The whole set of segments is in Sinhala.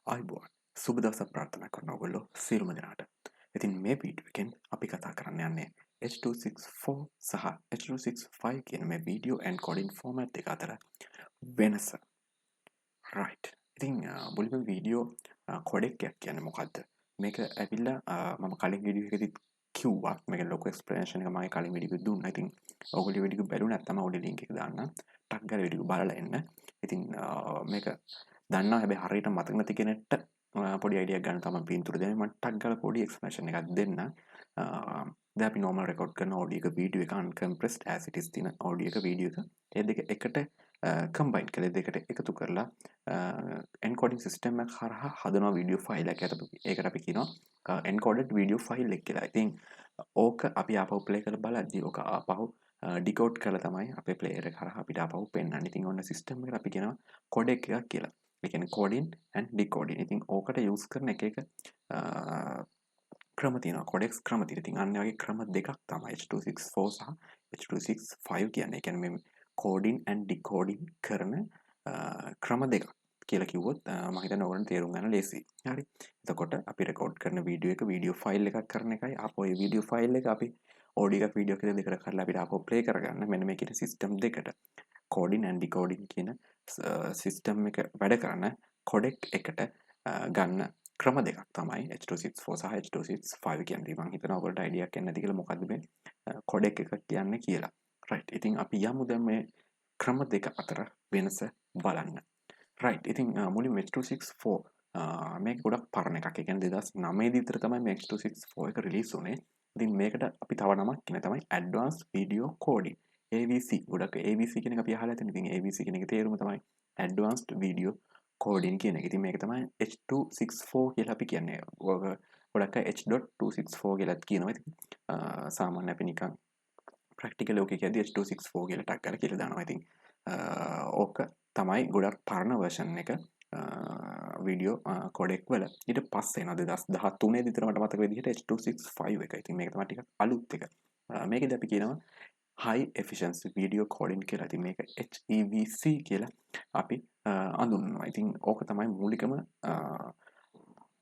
ආයිබෝන් සුබ දවසක් ප්‍රාර්ථනා කරන ඔයගොල්ලෝ සියලුම දෙනාට. ඉතින් මේ වීඩියෝ එකෙන් අපි කතා කරන්න යන්නේ H.264 සහ H.265 කියන මේ වීඩියෝ එන්කෝඩින් ෆෝමැට් එක අතර වෙනස. right. ඉතින් මුලින්ම වීඩියෝ කොඩෙක් එකක් කියන්නේ මොකද්ද? මේක ඇවිල්ලා මම කලින් වීඩියෝ එකේදී කිව්වා. මේක ලොකු එක්ස්ප්ලනේෂන් එක මම කලින් වීඩියෝ එකේ දුන්නා. ඉතින් ඔයගොල්ලෝ වීඩියෝ එක බැලුවා නැත්නම් ඔය ලින්ක් එක දාන්නම්. ටක් ගාලා වීඩියෝ එක බලලා එන්න. ඉතින් මේක දන්නවා හැබැයි හරියට මතක නැති කෙනෙක්ට පොඩි අයිඩියක් ගන්න තමයි පින්තූර දෙන්නේ. මම ටක් ගාලා පොඩි එක්ස්ප්ලනේෂන් එකක් දෙන්න. දැන් අපි normal record කරන audio එක video එක uncompressed as it is තියෙන audio එක video එක ඒ දෙක එකට combine කරලා දෙකට එකතු කරලා encoding system එක හරහා හදනවා video file එකක්. ඒකට අපි කියනවා encoded video file එක කියලා. ඉතින් ඕක අපි ආපහු play කරලා බලද්දී ඕක ආපහු decode කරලා තමයි අපේ player එක හරහා අපිට ආපහු පෙන්නන්නේ. ඉතින් ඔන්න system එකට අපි කියනවා codec එකක් කියලා. ඒ කියන්නේ coding and decoding. ඉතින් ඕකට use කරන එක ක්‍රම තියෙනවා. codecs ක්‍රම තියෙනවා. ඉතින් අන්න වගේ ක්‍රම දෙකක් තමයි H.264 සහ H.265 කියන්නේ. ඒ කියන්නේ මේ coding and decoding කරන ක්‍රම දෙකක් කියලා කිව්වොත් මම හිතන්නේ ඕගොල්ලන්ට තේරුම් ගන්න ලේසියි. හරි. එතකොට අපි රෙකෝඩ් කරන වීඩියෝ එක වීඩියෝ ෆයිල් එකක් කරන එකයි ආපහු ඒ වීඩියෝ ෆයිල් එක අපි ඔඩියෝ එකක් වීඩියෝ එකක් දෙකට කරලා අපිට ආපහු ප්ලේ කරගන්න මෙන්න මේ කියන සිස්ටම් දෙකට coding and decoding කියන සිස්ටම් එක වැඩ කරන codec එකට ගන්න ක්‍රම දෙකක් තමයි H.264 සහ H.265 කියන්නේ. මම හිතනවා ඔයගොල්ලන්ට අයිඩියා එකක් නැති කියලා මොකද්ද මේ codec එකක් කියන්නේ කියලා. right. ඉතින් අපි යමු දැන් මේ ක්‍රම දෙක අතර වෙනස බලන්න. right. ඉතින් මුලින්ම H.264 මේක ගොඩක් පරණ එකක්. ඒ කියන්නේ 2009 දී විතර තමයි මේ H.264 එක රිලීස් වුනේ. ඉතින් මේකට අපි තව නමක් කියන තමයි Advanced Video Coding. AVC. ගොඩක් AVC කියන එක අපි අහලා තියෙනවා. ඉතින් AVC කියන එකේ තේරුම තමයි Advanced Video Coding කියන එක. ඉතින් මේක තමයි H.264 කියලා අපි කියන්නේ. ගොඩක් H.264 කියලාත් කියනවා. ඉතින් සාමාන්‍ය අපි නිකන් ප්‍රැක්ටිකල් ඕකේ කියද්දි H.264 කියලා ටක් කරලා කියලා දානවා. ඉතින් ඕක තමයි ගොඩක් පරණ version එක වීඩියෝ කොඩෙක් වල. ඊට පස්සේ එනවා 2013 දී විතර මට මතක විදිහට H.265 එක. ඉතින් මේක තමයි ටිකක් අලුත් එක. මේකෙදි අපි කියනවා high efficiency video coding කියලා. ඉතින් මේක HEVC කියලා අපි අඳුන්වනවා. ඉතින් ඕක තමයි මූලිකම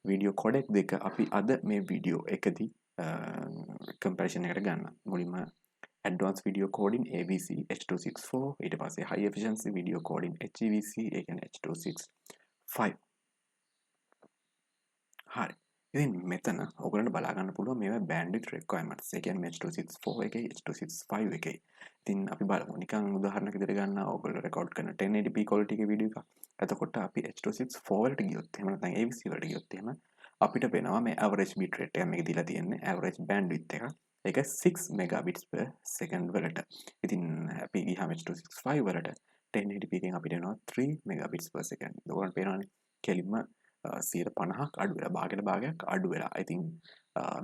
වීඩියෝ කොඩෙක් දෙක අපි අද මේ වීඩියෝ එකදී කම්පැරිසන් එකට ගන්න. මුලින්ම Advanced Video Coding AVC H.264 ඊට පස්සේ High Efficiency Video Coding HEVC ඒ කියන්නේ H.265. හරි. ඉතින් මෙතන ඔයගොල්ලන්ට බලා ගන්න පුළුවන් මේවා bandwidth requirements. ඒ කියන්නේ H.264 එකේ H.265 එකේ. ඉතින් අපි බලමු. නිකන් උදාහරණයක් විදිහට ගන්න ඔයගොල්ලෝ රෙකෝඩ් කරන 1080p quality එකේ වීඩියෝ එකක්. එතකොට අපි H.264 වලට ගියොත් එහෙම නැත්නම් AVC වලට ගියොත් එහෙම අපිට වෙනවා මේ average bit rate එක මේක දීලා තියෙන්නේ average bandwidth එක. ඒක 6 megabits per second වලට. ඉතින් අපි ගියාම H.265 වලට 1080p එකෙන් අපිට එනවා 3 megabits per second. ඔයගොල්ලන්ට පේනවනේ කෙලින්ම 50ක් අඩු වෙලා භාගයට භාගයක් අඩු වෙලා. ඉතින්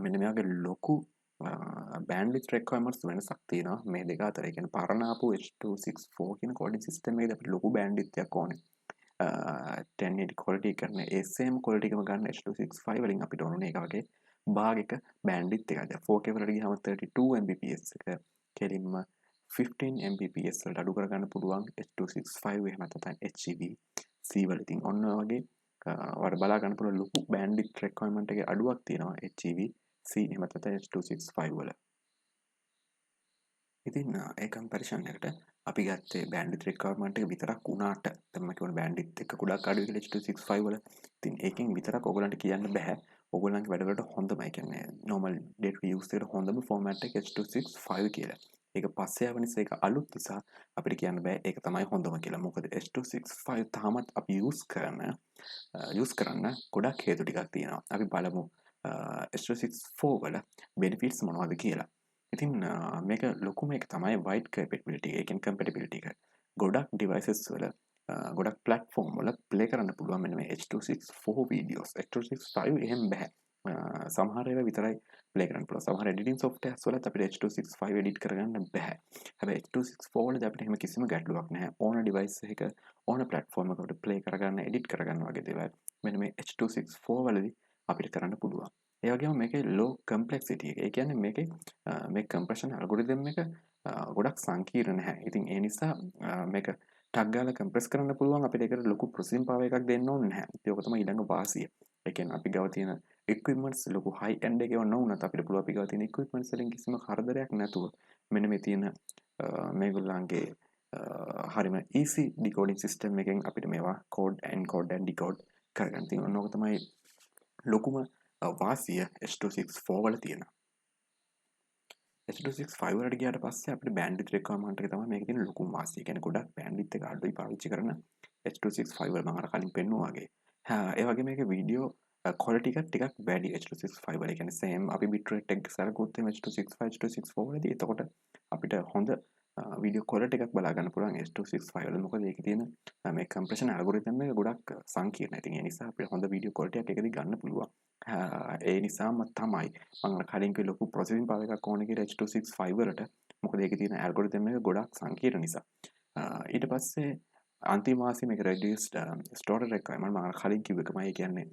මෙන්න මේ වගේ ලොකු bandwidth requirements වෙනසක් තියෙනවා මේ දෙක අතර. ඒ කියන්නේ පරණ ආපු H.264 කියන coding system එකේදී අපිට ලොකු bandwidth එකක් ඕනේ. 1080 quality කරන ඒ same quality එකම ගන්න H.265 වලින් අපිට ඕනේ ඒක වගේ භාගයක bandwidth එකක්. දැන් 4K වලට ගියාම 32 Mbps එක කෙලින්ම 15 Mbps වලට අඩු කරගන්න පුළුවන් H.265 එහෙම නැත්නම් HEVC වල. ඉතින් ඔන්න වගේ ඔයාලට බලා ගන්න පුළුවන් ලොකු bandwidth requirement එකේ අඩුවක් තියෙනවා HEVC එහෙම නැත්නම් H.265 වල. ඉතින් ඒ කම්පැරිසන් එකට අපි ගත්තේ bandwidth requirement එක විතරක් වුණාට දැන් මම කියන bandwidth එක ගොඩක් අඩුයි කියලා H.265 වල. ඉතින් ඒකෙන් විතරක් ඔයගලන්ට කියන්න බෑ. ඔයගලන්ගේ වැඩවලට හොඳම ඒ කියන්නේ normal day to use එකට හොඳම format එක H.265 කියලා. ඒක පස්සේ ආව නිසා ඒක අලුත් නිසා අපිට කියන්න බෑ ඒක තමයි හොඳම කියලා. මොකද H.265 තාමත් අපි use කරන්න ගොඩක් හේතු ටිකක් තියෙනවා. අපි බලමු H.264 වල benefits මොනවද කියලා. ඉතින් මේක ලොකුම එක තමයි wide capability. ඒ කියන්නේ compatibility එක. ගොඩක් devices වල ගොඩක් platform වල play කරන්න පුළුවන් මෙන්න මේ H.264 videos. H.265 එහෙම බෑ. සමහර ඒවා විතරයි play කරන්න පුළුවන්. සමහර editing softwares වලත් අපිට H.265 edit කරගන්න බෑ. හැබැයි H.264 වලදී අපිට එහෙම කිසිම ගැටලුවක් නැහැ. ඕන device එකක ඕන platform එකකට play කරගන්න, edit කරගන්න වගේ දේවල් මෙන්න මේ H.264 වලදී අපිට කරන්න පුළුවන්. ඒ වගේම මේකේ low complexity එක. ඒ කියන්නේ මේකේ මේ compression algorithm එක ගොඩක් සංකීර්ණ නැහැ. ඉතින් ඒ නිසා මේක ටක් ගාලා කම්ප්‍රෙස් කරන්න පුළුවන් අපිට ඒකට ලොකු ප්‍රොසෙසින් පවර් එකක් දෙන්න ඕනේ නැහැ. ඉතින් ඔක තමයි ඊළඟ වාසිය. ඒ කියන්නේ අපි ගාව තියෙන equipments ලොකු high end එකේ නොවුනත් අපිට පුළුවන් අපි ගාව තියෙන equipments වලින් කිසිම කරදරයක් නැතුව මෙන්න මේ තියෙන මේගොල්ලන්ගේ හරිම easy decoding system එකෙන් අපිට මේවා code encode and decode කරගන්න තියෙනවා. ඕක තමයි ලොකුම වාසිය H.264 වල තියෙන. H.265 වලට ගියාට පස්සේ අපිට bandwidth requirement එක තමයි මේකේ තියෙන ලොකුම වාසිය. කියන්නේ ගොඩක් bandwidth එක අඩුයි පාවිච්චි කරන H.265 වල මම අර කලින් පෙන්නුවා වගේ. ඒ වගේ මේකේ වීඩියෝ quality එක ටිකක් වැඩි H.265 වල. ඒ කියන්නේ same අපි bit rate එක සලකුවොත් එimhe H.265 H.264 වලදී එතකොට අපිට හොඳ වීඩියෝ quality එකක් බලා ගන්න පුළුවන් H.265 වල. මොකද ඒකේ තියෙන මේ compression algorithm එක ගොඩක් සංකීර්ණයි. ඉතින් ඒ නිසා අපිට හොඳ වීඩියෝ quality එකක් ඒකදී ගන්න පුළුවන්. ඒ නිසාම තමයි මම කලින් කිව්ව ලොකු processing power එකක් ඕනේ කියලා H.265 වලට. මොකද ඒකේ තියෙන algorithm එක ගොඩක් සංකීර්ණ නිසා. ඊට පස්සේ අන්තිම වාසිය මේක reduced storage requirement මම කලින් කිව්ව එකමයි. ඒ කියන්නේ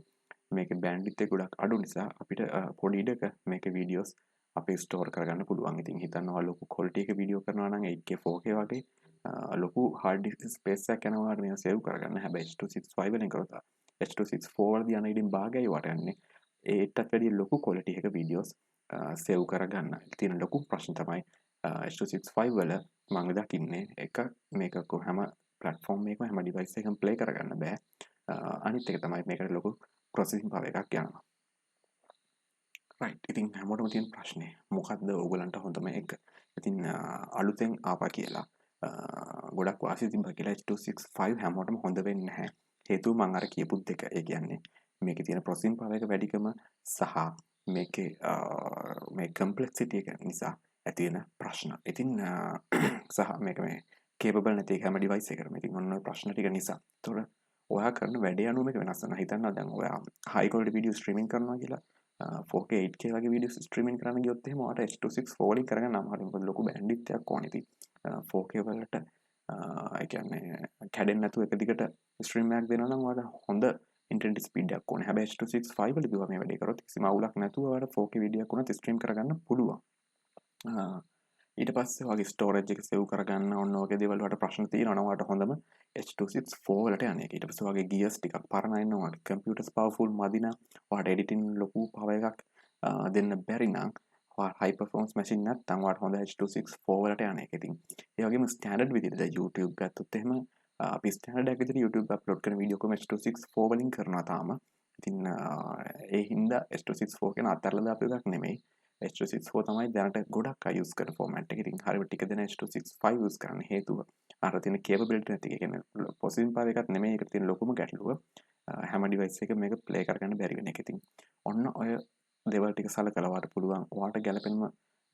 මේකේ bandwidth එක ගොඩක් අඩු නිසා අපිට පොඩි ඉඩක මේකේ videos අපි store කරගන්න පුළුවන්. ඉතින් හිතනවා ලොකු quality එක වීඩියෝ කරනවා නම් 8K 4K වගේ ලොකු hard disk space එකක් යනවා මේක save කරගන්න. හැබැයි H.265 වලින් කරොත් H.264 වලදී යන ඉතින් භාගයයි වට යන්නේ. ඒටත් වැඩිය ලොකු quality එක videos save කරගන්න. තියෙන ලොකු ප්‍රශ්න තමයි H.265 වල මම දකින්නේ එක මේක හැම platform එකම හැම device එකකම play කරගන්න බෑ. අනිත් එක තමයි මේකට ලොකු processing power එකක් යනවා. right. ඉතින් හැමෝටම තියෙන ප්‍රශ්නේ මොකද්ද ඕගලන්ට හොඳම එක? ඉතින් අලුතෙන් ආපා කියලා ගොඩක් වාසි තිබ්බා කියලා H.265 හැමෝටම හොඳ වෙන්නේ නැහැ. හේතුව මම අර කියපු දෙක. ඒ කියන්නේ මේකේ තියෙන processing power එක වැඩිකම සහ මේකේ මේ complexity එක නිසා ඇති වෙන ප්‍රශ්න. ඉතින් සහ මේක මේ capable නැති හැම device එකකටම. ඉතින් ඔන්න ඔය ප්‍රශ්න ටික නිසා. ඒතොර ඔයා කරන වැඩේ අනුව මේක වෙනස් වෙනවා. හිතන්න දැන් ඔයා high quality video streaming කරනවා කියලා 4K 8K වගේ videos streaming කරන්න ගියොත් එහෙම ඔයාට H.264 වලින් කරගන්න අමාරුයි. මොකද ලොකු bandwidth එකක් ඕනේ. ඉතින් 4K වලට ඒ කියන්නේ කැඩෙන්නේ නැතුව එක දිගට ස්ට්‍රීම් එකක් දෙනවා නම් ඔයාලට හොඳ ඉන්ටර්නෙට් ස්පීඩ් එකක් ඕනේ. හැබැයි H.265 වල දිවා මේ වැඩේ කරොත් කිසිම අවුලක් නැතුව ඔයාලට 4K වීඩියෝ එකක් උනත් ස්ට්‍රීම් කරගන්න පුළුවන්. ඊට පස්සේ ඔයාගේ ස්ටෝරේජ් එක සේව් කරගන්න ඕන වගේ දේවල් වලට ප්‍රශ්න තියෙනවා නම් ඔයාලට හොඳම H.264 වලට යන්න එක. ඊට පස්සේ ඔයාගේ gears ටිකක් පරණයි නම් ඔයාගේ computers powerful මදි නම් ඔයාලට editing ලොකු power එකක් දෙන්න බැරි නම් high performance machine නැත්නම් ඔයාලට හොඳ H.264 වලට යන එක. ඉතින් ඒ වගේම ස්ටෑන්ඩඩ් විදිහට දැන් YouTube ගත්තොත් එහෙම අපි ස්ටෑන්ඩඩ් එකක් විදිහට YouTube අප්ලෝඩ් කරන වීඩියෝ කොම H.264 වලින් කරනවා තාම. ඉතින් ඒ හින්දා H.264 කියන අතහැරලා දාපු එකක් නෙමෙයි. H.264 තමයි දැනට ගොඩක් අය use කරන format එක. ඉතින් හරියට ටික දෙනා H.265 use කරන්න හේතුව අර තියෙන capability නැති එක. කියන්නේ processing power එකක් නෙමෙයි ඒකට තියෙන ලොකුම ගැටලුව. හැම device එකකම මේක play කරගන්න බැරි වෙන එක. ඉතින් ඔන්න ඔය දේවල් ටික සලකලා ඔයාලට පුළුවන් ඔයාලට ගැලපෙනම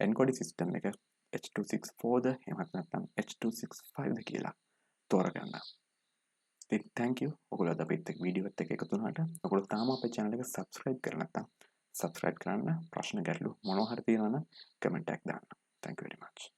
encoding system එක H.264ද එහෙමත් නැත්නම් H.265ද කියලා තෝරගන්න. ඉතින් thank you. ඔයගොල්ලෝ අද අපිත් එක්ක වීඩියෝ එකත් එක්ක එකතු වුණාට. ඔයගොල්ලෝ තාම අපේ channel එක subscribe කරලා නැත්නම් subscribe කරන්න. ප්‍රශ්න ගැටලු මොනවා හරි තියෙනවා නම් comment එකක් දාන්න. Thank you very much.